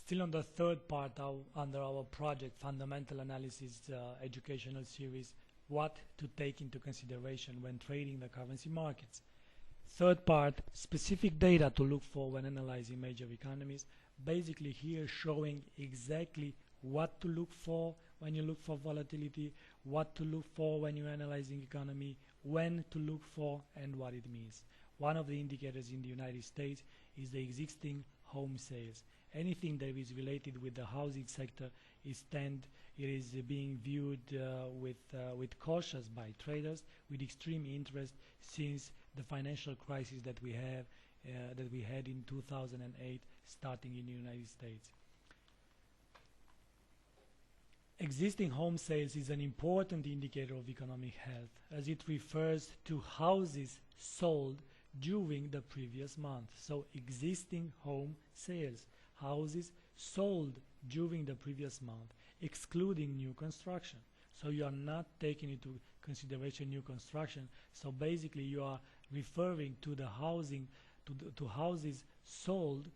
Still on the third part under our project Fundamental Analysis educational series, what to take into consideration when trading the currency markets. Third part, specific data to look for when analyzing major economies. Basically here showing exactly what to look for when you look for volatility, what to look for when you're analyzing economy, when to look for, and what it means. One of the indicators in the United States is the existing home sales. Anything that is related with the housing sector is being viewed with cautious by traders, with extreme interest, since the financial crisis that we had in 2008 starting in the United States. Existing home sales is an important indicator of economic health, as it refers to houses sold during the previous month. So existing home sales, houses sold during the previous month, excluding new construction. So you are not taking into consideration new construction. So basically you are referring to the housing, to houses sold,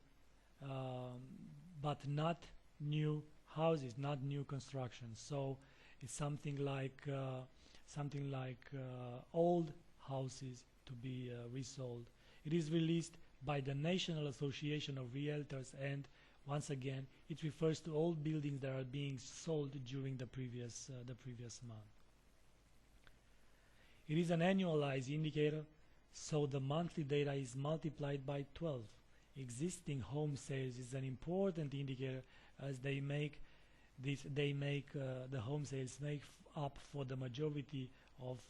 but not new houses, not new construction. So it's something like old houses to be resold. It is released by the National Association of Realtors, and once again it refers to old buildings that are being sold during the previous month. It is an annualized indicator, so the monthly data is multiplied by 12. Existing home sales is an important indicator, as the home sales make up for the majority of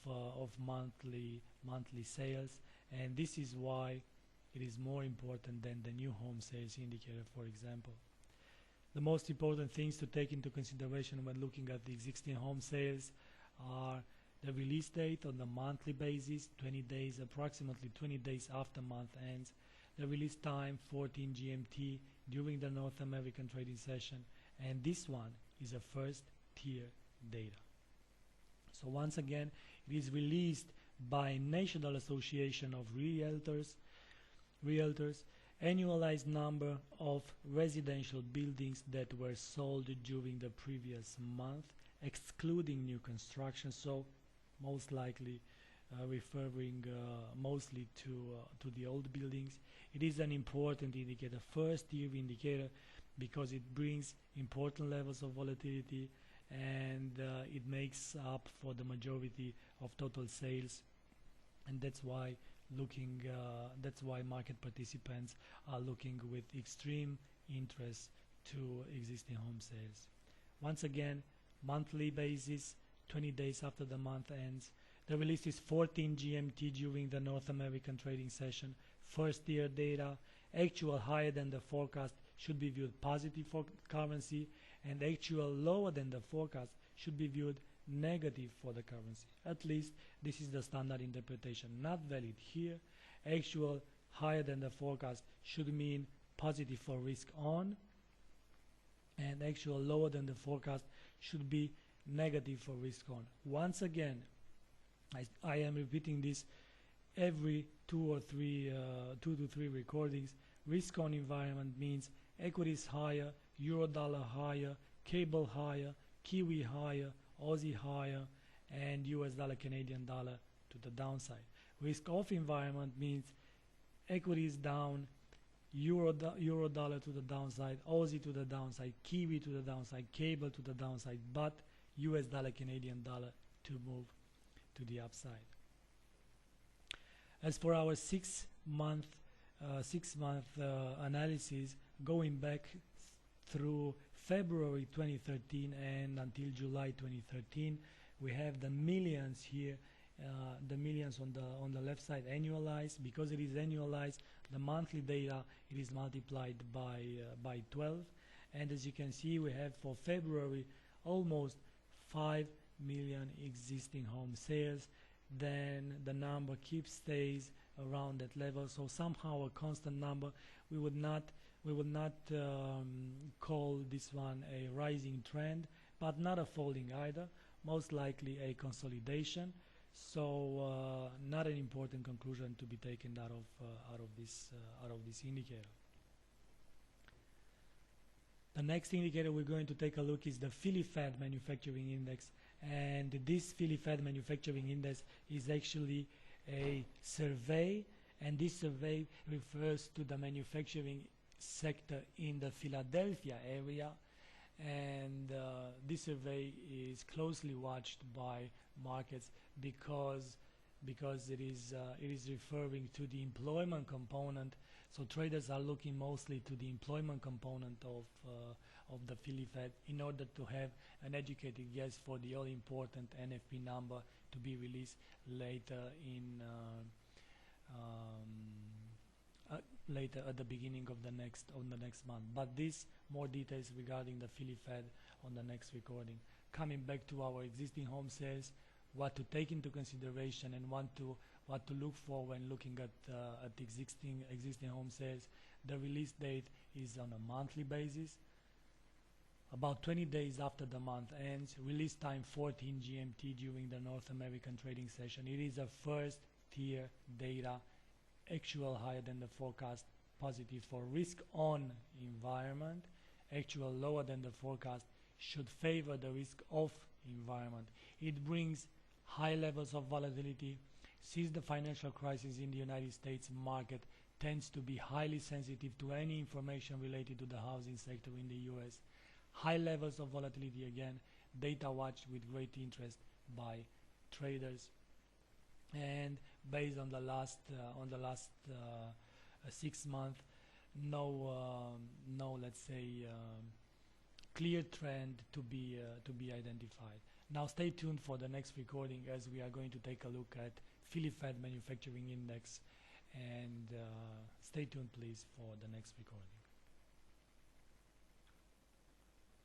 monthly sales, and this is why it is more important than the new home sales indicator, for example. The most important things to take into consideration when looking at the existing home sales are the release date on the monthly basis, 20 days, approximately 20 days after month ends, the release time 14 GMT during the North American trading session, and this one is a first tier data. So once again, it is released by National Association of Realtors, annualized number of residential buildings that were sold during the previous month, excluding new construction, so most likely referring mostly to the old buildings. It is an important indicator, first year indicator, because it brings important levels of volatility, and it makes up for the majority of total sales, and that's why market participants are looking with extreme interest to existing home sales. Once again, monthly basis, 20 days after the month ends. The release is 14 GMT during the North American trading session. First year data, actual higher than the forecast should be viewed positive for currency, and actual lower than the forecast should be viewed negative for the currency. At least this is the standard interpretation, not valid here. Actual higher than the forecast should mean positive for risk on, and actual lower than the forecast should be negative for risk on. Once again, I am repeating this every two to three recordings. Risk on environment means equities higher, euro dollar higher, cable higher, Kiwi higher, Aussie higher, and US dollar Canadian dollar to the downside. Risk off environment means equities down, euro dollar to the downside, Aussie to the downside, Kiwi to the downside, cable to the downside, but US dollar Canadian dollar to move to the upside. As for our six-month analysis, going back through February 2013 and until July 2013, we have the millions here, the millions on the left side annualized. Because it is annualized, the monthly data, it is multiplied by 12, and as you can see, we have for February almost 5 million existing home sales. Then the number stays around that level, so somehow a constant number. We would not call this one a rising trend, but not a falling either, most likely a consolidation. So not an important conclusion to be taken out of this indicator. The next indicator we're going to take a look is the Philly Fed Manufacturing Index, and this Philly Fed Manufacturing Index is actually a survey, and this survey refers to the manufacturing sector in the Philadelphia area, and this survey is closely watched by markets because it is referring to the employment component. So traders are looking mostly to the employment component of the Philly Fed in order to have an educated guess for the all important NFP number to be released later in later at the beginning of the next month. But this more details regarding the Philly Fed on the next recording. Coming back to our existing home sales, what to take into consideration and what to look for when looking at existing home sales. The release date is on a monthly basis. About 20 days after the month ends, release time 14 GMT during the North American trading session. It is a first tier data, actual higher than the forecast, positive for risk on environment, actual lower than the forecast should favor the risk off environment. It brings high levels of volatility. Since the financial crisis in the United States market tends to be highly sensitive to any information related to the housing sector in the US, high levels of volatility again, data watched with great interest by traders. And based on the last 6 months, no let's say clear trend to be identified. Now stay tuned for the next recording, as we are going to take a look at Philly Fed Manufacturing Index, and stay tuned please for the next recording.